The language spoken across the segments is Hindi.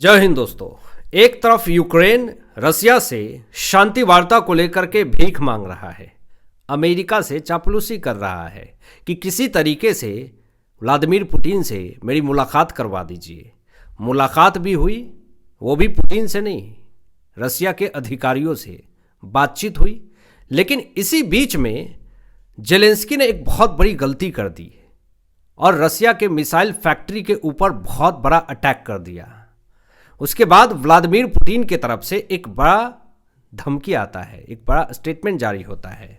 जय हिंद दोस्तों। एक तरफ यूक्रेन रसिया से शांति वार्ता को लेकर के भीख मांग रहा है, अमेरिका से चापलूसी कर रहा है कि किसी तरीके से व्लादिमीर पुतिन से मेरी मुलाकात करवा दीजिए। मुलाकात भी हुई, वो भी पुतिन से नहीं, रसिया के अधिकारियों से बातचीत हुई। लेकिन इसी बीच में जेलेंस्की ने एक बहुत बड़ी गलती कर दी और रसिया के मिसाइल फैक्ट्री के ऊपर बहुत बड़ा अटैक कर दिया। उसके बाद व्लादिमीर पुतिन की तरफ से एक बड़ा धमकी आता है, एक बड़ा स्टेटमेंट जारी होता है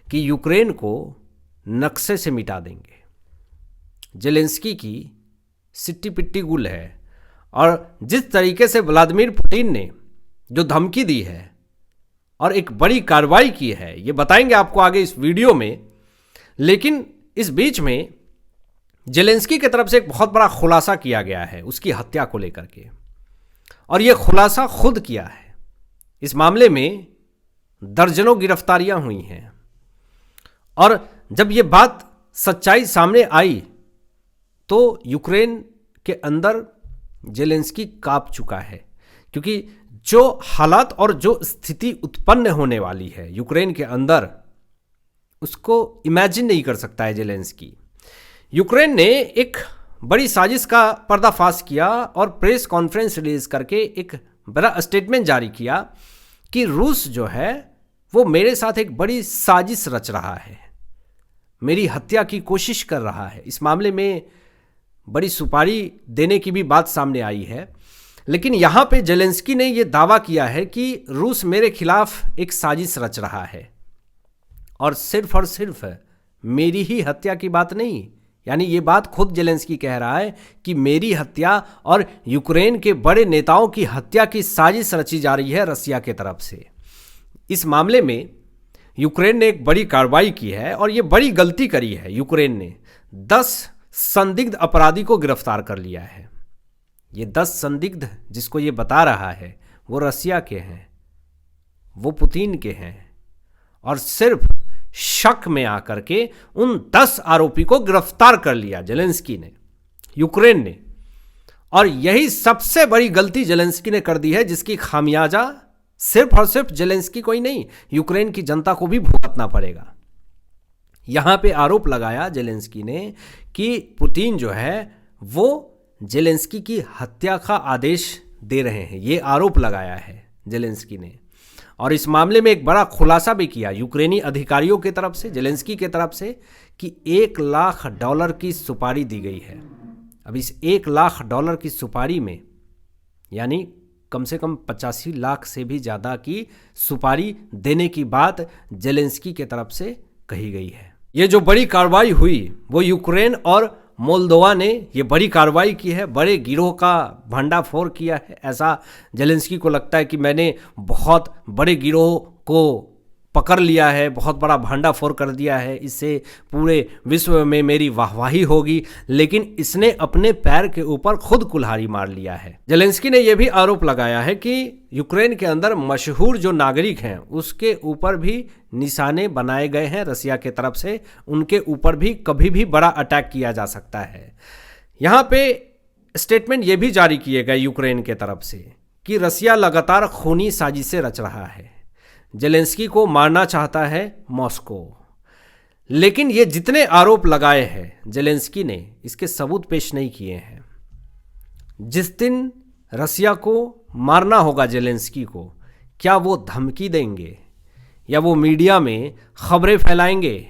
कि यूक्रेन को नक्शे से मिटा देंगे। जेलेंस्की की सिट्टी पिट्टी गुल है और जिस तरीके से व्लादिमीर पुतिन ने जो धमकी दी है और एक बड़ी कार्रवाई की है, ये बताएंगे आपको आगे इस वीडियो में। लेकिन इस बीच में जेलेंस्की की तरफ से एक बहुत बड़ा खुलासा किया गया है उसकी हत्या को लेकर के, और यह खुलासा खुद किया है। इस मामले में दर्जनों गिरफ्तारियां हुई हैं और जब यह बात सच्चाई सामने आई तो यूक्रेन के अंदर जेलेंस्की कांप चुका है, क्योंकि जो हालात और जो स्थिति उत्पन्न होने वाली है यूक्रेन के अंदर, उसको इमेजिन नहीं कर सकता है जेलेंस्की। यूक्रेन ने एक बड़ी साजिश का पर्दाफाश किया और प्रेस कॉन्फ्रेंस रिलीज करके एक बड़ा स्टेटमेंट जारी किया कि रूस जो है वो मेरे साथ एक बड़ी साजिश रच रहा है, मेरी हत्या की कोशिश कर रहा है। इस मामले में बड़ी सुपारी देने की भी बात सामने आई है। लेकिन यहाँ पे जेलेंस्की ने ये दावा किया है कि रूस मेरे खिलाफ एक साजिश रच रहा है और सिर्फ मेरी ही हत्या की बात नहीं, यानी ये बात खुद जेलेंस्की कह रहा है कि मेरी हत्या और यूक्रेन के बड़े नेताओं की हत्या की साजिश रची जा रही है रसिया के तरफ से। इस मामले में यूक्रेन ने एक बड़ी कार्रवाई की है और ये बड़ी गलती करी है। यूक्रेन ने 10 संदिग्ध अपराधी को गिरफ्तार कर लिया है। ये 10 संदिग्ध जिसको ये बता रहा है वो रसिया के हैं, वो पुतिन के हैं, और सिर्फ शक में आकर के उन 10 आरोपी को गिरफ्तार कर लिया जेलेंस्की ने, यूक्रेन ने। और यही सबसे बड़ी गलती जेलेंस्की ने कर दी है, जिसकी खामियाजा सिर्फ और सिर्फ जेलेंस्की को ही नहीं, यूक्रेन की जनता को भी भुगतना पड़ेगा। यहां पे आरोप लगाया जेलेंस्की ने कि पुतिन जो है वो जेलेंस्की की हत्या का आदेश दे रहे हैं, ये आरोप लगाया है जेलेंस्की ने। और इस मामले में एक बड़ा खुलासा भी किया यूक्रेनी अधिकारियों की तरफ से, जेलेंस्की की तरफ से, कि $1 लाख की सुपारी दी गई है। अब इस $1 लाख की सुपारी में यानी कम से कम 85 लाख से भी ज़्यादा की सुपारी देने की बात जेलेंस्की की तरफ से कही गई है। ये जो बड़ी कार्रवाई हुई वो यूक्रेन और मोल्दोवा ने ये बड़ी कार्रवाई की है, बड़े गिरोह का भंडाफोड़ किया है। ऐसा जेलेंस्की को लगता है कि मैंने बहुत बड़े गिरोह को पकड़ लिया है, बहुत बड़ा भंडाफोड़ कर दिया है, इससे पूरे विश्व में मेरी वाहवाही होगी। लेकिन इसने अपने पैर के ऊपर खुद कुल्हाड़ी मार लिया है। जेलेंस्की ने यह भी आरोप लगाया है कि यूक्रेन के अंदर मशहूर जो नागरिक हैं उसके ऊपर भी निशाने बनाए गए हैं रसिया के तरफ से, उनके ऊपर भी कभी भी बड़ा अटैक किया जा सकता है। यहाँ पे स्टेटमेंट ये भी जारी किए गए यूक्रेन के तरफ से कि रसिया लगातार खूनी साजिशें रच रहा है, जेलेंस्की को मारना चाहता है मॉस्को। लेकिन ये जितने आरोप लगाए हैं जेलेंस्की ने, इसके सबूत पेश नहीं किए हैं। जिस दिन रसिया को मारना होगा जेलेंस्की को, क्या वो धमकी देंगे या वो मीडिया में खबरें फैलाएंगे?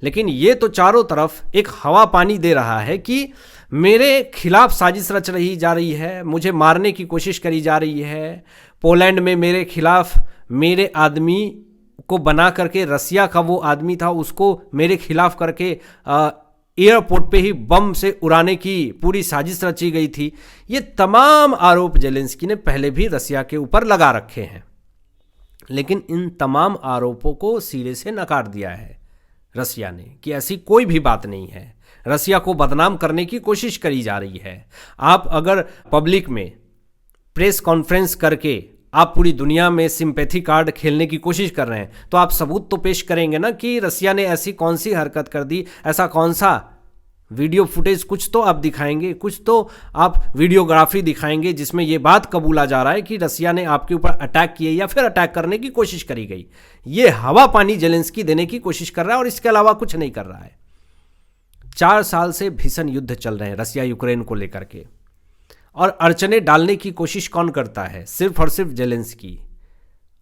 लेकिन ये तो चारों तरफ एक हवा पानी दे रहा है कि मेरे खिलाफ साजिश रच रही जा रही है, मुझे मारने की कोशिश करी जा रही है। पोलैंड में मेरे खिलाफ मेरे आदमी को बना करके, रसिया का वो आदमी था उसको मेरे खिलाफ करके एयरपोर्ट पे ही बम से उड़ाने की पूरी साजिश रची गई थी। ये तमाम आरोप जेलेंस्की ने पहले भी रसिया के ऊपर लगा रखे हैं, लेकिन इन तमाम आरोपों को सिरे से नकार दिया है रसिया ने कि ऐसी कोई भी बात नहीं है। रसिया को बदनाम करने की कोशिश करी जा रही है। आप अगर पब्लिक में प्रेस कॉन्फ्रेंस करके आप पूरी दुनिया में सिंपैथी कार्ड खेलने की कोशिश कर रहे हैं तो आप सबूत तो पेश करेंगे ना कि रसिया ने ऐसी कौन सी हरकत कर दी, ऐसा कौन सा वीडियो फुटेज कुछ तो आप दिखाएंगे, कुछ तो आप वीडियोग्राफी दिखाएंगे जिसमें ये बात कबूला जा रहा है कि रसिया ने आपके ऊपर अटैक किए या फिर अटैक करने की कोशिश करी गई। ये हवा पानी जेलेंस्की देने की कोशिश कर रहा है और इसके अलावा कुछ नहीं कर रहा है। 4 साल से भीषण युद्ध चल रहे हैं रसिया यूक्रेन को लेकर के, और अड़चने डालने की कोशिश कौन करता है? सिर्फ और सिर्फ जेलेंस्की।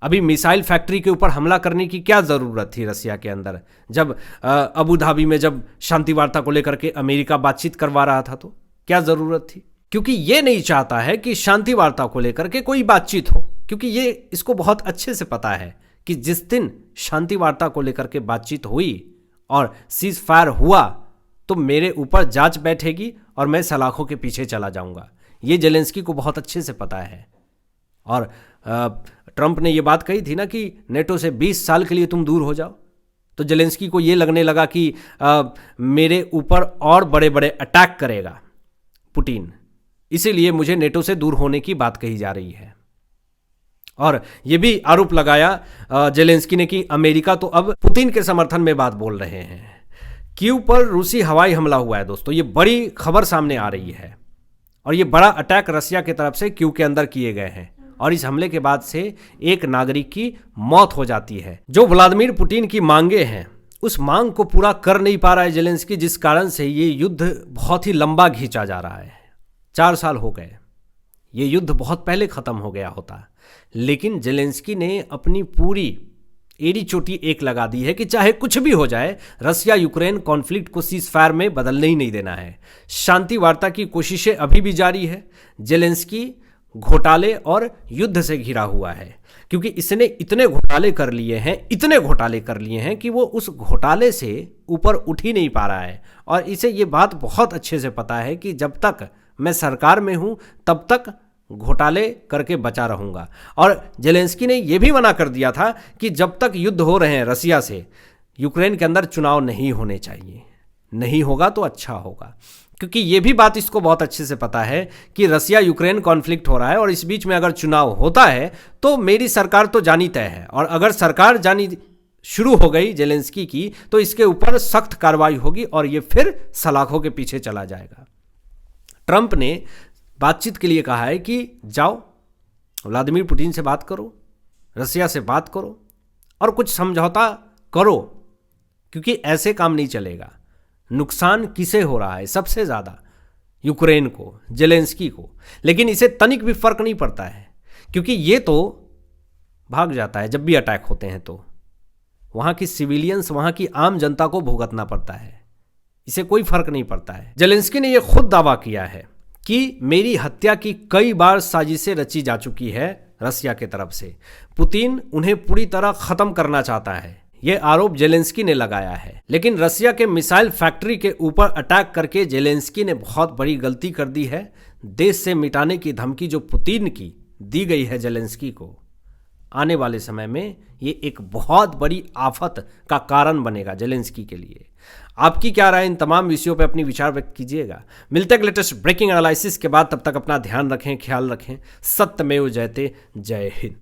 अभी मिसाइल फैक्ट्री के ऊपर हमला करने की क्या ज़रूरत थी रसिया के अंदर, जब अबू धाबी में जब शांति वार्ता को लेकर के अमेरिका बातचीत करवा रहा था, तो क्या ज़रूरत थी? क्योंकि ये नहीं चाहता है कि शांति वार्ता को लेकर के कोई बातचीत हो, क्योंकि ये इसको बहुत अच्छे से पता है कि जिस दिन शांति वार्ता को लेकर के बातचीत हुई और सीज फायर हुआ तो मेरे ऊपर जांच बैठेगी और मैं सलाखों के पीछे चला जाऊंगा। ये जेलेंस्की को बहुत अच्छे से पता है। और ट्रंप ने ये बात कही थी ना कि नेटो से 20 साल के लिए तुम दूर हो जाओ, तो जेलेंस्की को ये लगने लगा कि मेरे ऊपर और बड़े बड़े अटैक करेगा पुतिन, इसीलिए मुझे नेटो से दूर होने की बात कही जा रही है। और ये भी आरोप लगाया जेलेंस्की ने कि अमेरिका तो अब पुतिन के समर्थन में बात बोल रहे हैं। कीव पर रूसी हवाई हमला हुआ है दोस्तों, ये बड़ी खबर सामने आ रही है और ये बड़ा अटैक रसिया की तरफ से कीव के अंदर किए गए हैं और इस हमले के बाद से एक नागरिक की मौत हो जाती है। जो व्लादिमीर पुतिन की मांगे हैं उस मांग को पूरा कर नहीं पा रहा है जेलेंस्की, जिस कारण से ये युद्ध बहुत ही लंबा खींचा जा रहा है। 4 साल हो गए, ये युद्ध बहुत पहले खत्म हो गया होता, लेकिन जेलेंस्की ने अपनी पूरी एड़ी चोटी एक लगा दी है कि चाहे कुछ भी हो जाए रसिया यूक्रेन कॉन्फ्लिक्ट को सीज फायर में बदलने ही नहीं देना है। शांति वार्ता की कोशिशें अभी भी जारी है। जेलेंस्की घोटाले और युद्ध से घिरा हुआ है, क्योंकि इसने इतने घोटाले कर लिए हैं कि वो उस घोटाले से ऊपर उठ ही नहीं पा रहा है। और इसे ये बात बहुत अच्छे से पता है कि जब तक मैं सरकार में हूँ तब तक घोटाले करके बचा रहूँगा। और जेलेंस्की ने यह भी मना कर दिया था कि जब तक युद्ध हो रहे हैं रसिया से, यूक्रेन के अंदर चुनाव नहीं होने चाहिए। नहीं होगा तो अच्छा होगा, क्योंकि ये भी बात इसको बहुत अच्छे से पता है कि रसिया यूक्रेन कॉन्फ्लिक्ट हो रहा है और इस बीच में अगर चुनाव होता है तो मेरी सरकार तो जानी तय है, और अगर सरकार जानी शुरू हो गई जेलेंस्की की तो इसके ऊपर सख्त कार्रवाई होगी और ये फिर सलाखों के पीछे चला जाएगा। ट्रंप ने बातचीत के लिए कहा है कि जाओ व्लादिमीर पुतिन से बात करो, रसिया से बात करो और कुछ समझौता करो, क्योंकि ऐसे काम नहीं चलेगा। नुकसान किसे हो रहा है? सबसे ज़्यादा यूक्रेन को, जेलेंस्की को। लेकिन इसे तनिक भी फर्क नहीं पड़ता है, क्योंकि ये तो भाग जाता है जब भी अटैक होते हैं, तो वहाँ की सिविलियंस, वहाँ की आम जनता को भुगतना पड़ता है। इसे कोई फर्क नहीं पड़ता है। जेलेंस्की ने यह खुद दावा किया है कि मेरी हत्या की कई बार साजिशें रची जा चुकी है रसिया की तरफ से। पुतिन उन्हें पूरी तरह खत्म करना चाहता है, यह आरोप जेलेंस्की ने लगाया है। लेकिन रसिया के मिसाइल फैक्ट्री के ऊपर अटैक करके जेलेंस्की ने बहुत बड़ी गलती कर दी है। देश से मिटाने की धमकी जो पुतिन की दी गई है जेलेंस्की को, आने वाले समय में ये एक बहुत बड़ी आफत का कारण बनेगा जेलेंस्की के लिए। आपकी क्या राय इन तमाम विषयों पर अपनी विचार व्यक्त कीजिएगा। मिलते हैं लेटेस्ट ब्रेकिंग एनालिसिस के बाद, तब तक अपना ध्यान रखें, ख्याल रखें। सत्यमेव जयते। जय हिंद।